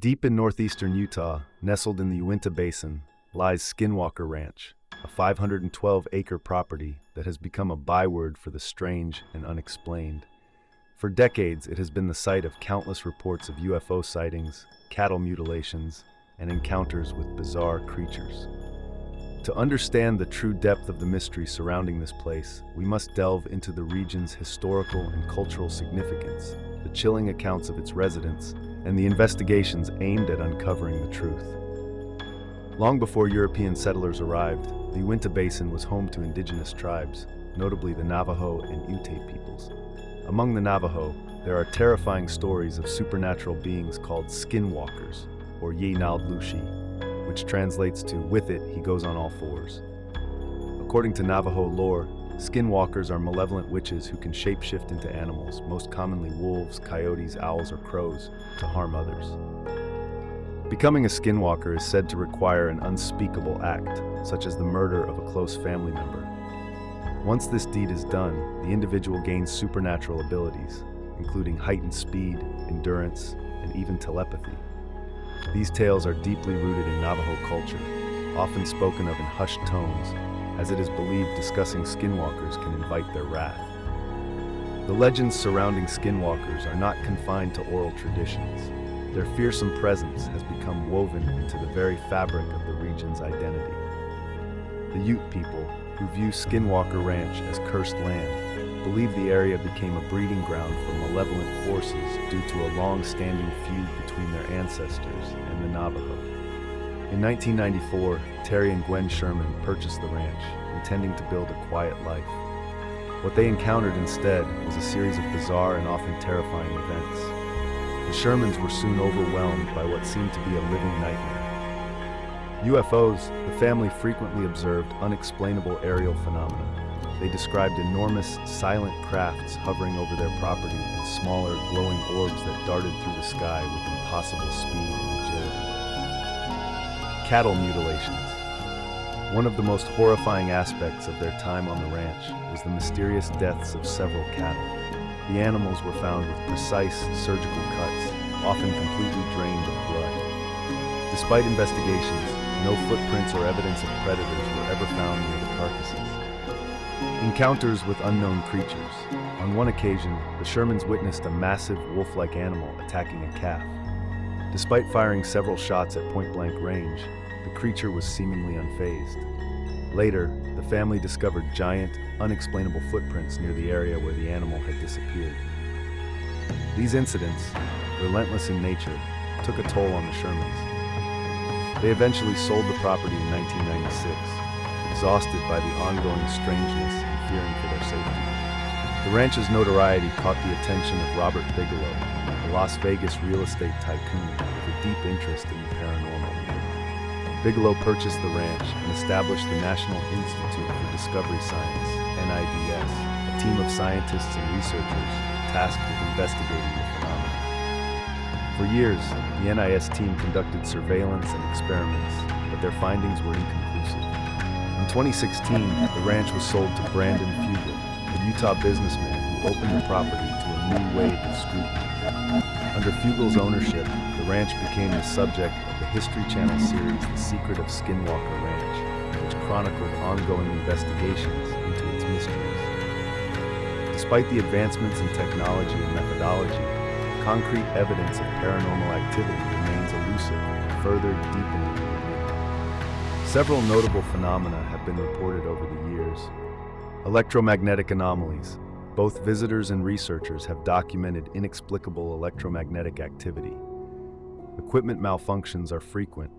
Deep in northeastern Utah, nestled in the Uinta Basin, lies Skinwalker Ranch, a 512-acre property that has become a byword for the strange and unexplained. For decades, it has been the site of countless reports of UFO sightings, cattle mutilations, and encounters with bizarre creatures. To understand the true depth of the mystery surrounding this place, we must delve into the region's historical and cultural significance, the chilling accounts of its residents, and the investigations aimed at uncovering the truth. Long before European settlers arrived, the Uinta Basin was home to indigenous tribes, notably the Navajo and Ute peoples. Among the Navajo, there are terrifying stories of supernatural beings called skinwalkers, or Ye-Nald-Lushi, which translates to, "With it, he goes on all fours." According to Navajo lore, skinwalkers are malevolent witches who can shapeshift into animals, most commonly wolves, coyotes, owls, or crows, to harm others. Becoming a skinwalker is said to require an unspeakable act, such as the murder of a close family member. Once this deed is done, the individual gains supernatural abilities, including heightened speed, endurance, and even telepathy. These tales are deeply rooted in Navajo culture, often spoken of in hushed tones, as it is believed discussing skinwalkers can invite their wrath. The legends surrounding skinwalkers are not confined to oral traditions. Their fearsome presence has become woven into the very fabric of the region's identity. The Ute people, who view Skinwalker Ranch as cursed land, believe the area became a breeding ground for malevolent forces due to a long-standing feud between their ancestors and the Navajo. In 1994, Terry and Gwen Sherman purchased the ranch, intending to build a quiet life. What they encountered instead was a series of bizarre and often terrifying events. The Shermans were soon overwhelmed by what seemed to be a living nightmare. UFOs, the family frequently observed unexplainable aerial phenomena. They described enormous, silent crafts hovering over their property and smaller, glowing orbs that darted through the sky with impossible speed and agility. Cattle mutilations. One of the most horrifying aspects of their time on the ranch was the mysterious deaths of several cattle. The animals were found with precise surgical cuts, often completely drained of blood. Despite investigations, no footprints or evidence of predators were ever found near the carcasses. Encounters with unknown creatures. On one occasion, the Shermans witnessed a massive wolf-like animal attacking a calf. Despite firing several shots at point-blank range, the creature was seemingly unfazed. Later, the family discovered giant, unexplainable footprints near the area where the animal had disappeared. These incidents, relentless in nature, took a toll on the Shermans. They eventually sold the property in 1996, exhausted by the ongoing strangeness and fearing for their safety. The ranch's notoriety caught the attention of Robert Bigelow, a Las Vegas real estate tycoon with a deep interest in the paranormal. Bigelow purchased the ranch and established the National Institute for Discovery Science, NIDS, a team of scientists and researchers tasked with investigating the phenomena. For years, the NIS team conducted surveillance and experiments, but their findings were inconclusive. In 2016, the ranch was sold to Brandon Fugel, a Utah businessman who opened the property to a new wave of scrutiny. Under Fugel's ownership, the ranch became the subject of the History Channel series The Secret of Skinwalker Ranch, which chronicled ongoing investigations into its mysteries. Despite the advancements in technology and methodology, concrete evidence of paranormal activity remains elusive, further deepening the enigma. Several notable phenomena have been reported over the years. Electromagnetic anomalies. Both visitors and researchers have documented inexplicable electromagnetic activity. Equipment malfunctions are frequent,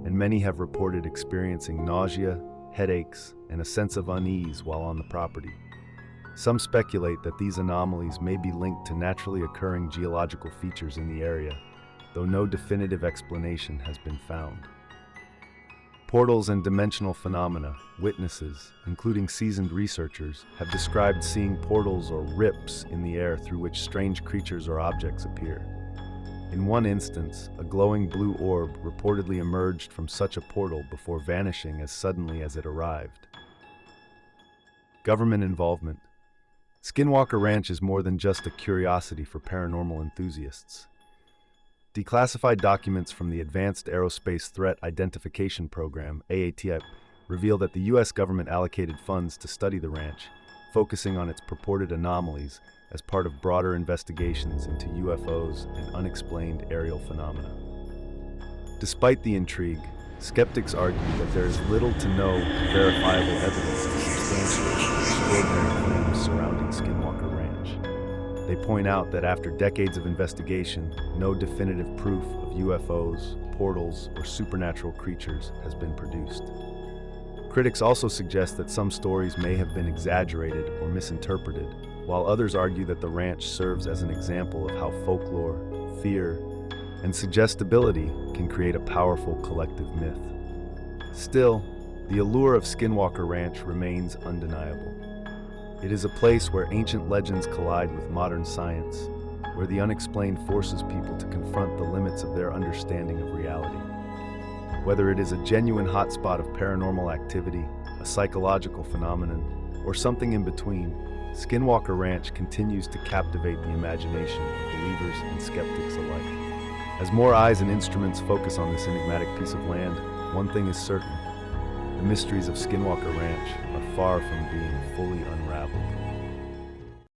and many have reported experiencing nausea, headaches, and a sense of unease while on the property. Some speculate that these anomalies may be linked to naturally occurring geological features in the area, though no definitive explanation has been found. Portals and dimensional phenomena. Witnesses, including seasoned researchers, have described seeing portals or rips in the air through which strange creatures or objects appear. In one instance, a glowing blue orb reportedly emerged from such a portal before vanishing as suddenly as it arrived. Government involvement. Skinwalker Ranch is more than just a curiosity for paranormal enthusiasts. Declassified documents from the Advanced Aerospace Threat Identification Program, AATI, reveal that the U.S. government allocated funds to study the ranch, focusing on its purported anomalies as part of broader investigations into UFOs and unexplained aerial phenomena. Despite the intrigue, skeptics argue that there is little to no verifiable evidence to substantiate the extraordinary claims surrounding Skinwalker Ranch. They point out that after decades of investigation, no definitive proof of UFOs, portals, or supernatural creatures has been produced. Critics also suggest that some stories may have been exaggerated or misinterpreted, while others argue that the ranch serves as an example of how folklore, fear, and suggestibility can create a powerful collective myth. Still, the allure of Skinwalker Ranch remains undeniable. It is a place where ancient legends collide with modern science, where the unexplained forces people to confront the limits of their understanding of reality. Whether it is a genuine hotspot of paranormal activity, a psychological phenomenon, or something in between, Skinwalker Ranch continues to captivate the imagination of believers and skeptics alike. As more eyes and instruments focus on this enigmatic piece of land, one thing is certain: the mysteries of Skinwalker Ranch are far from being fully unraveled.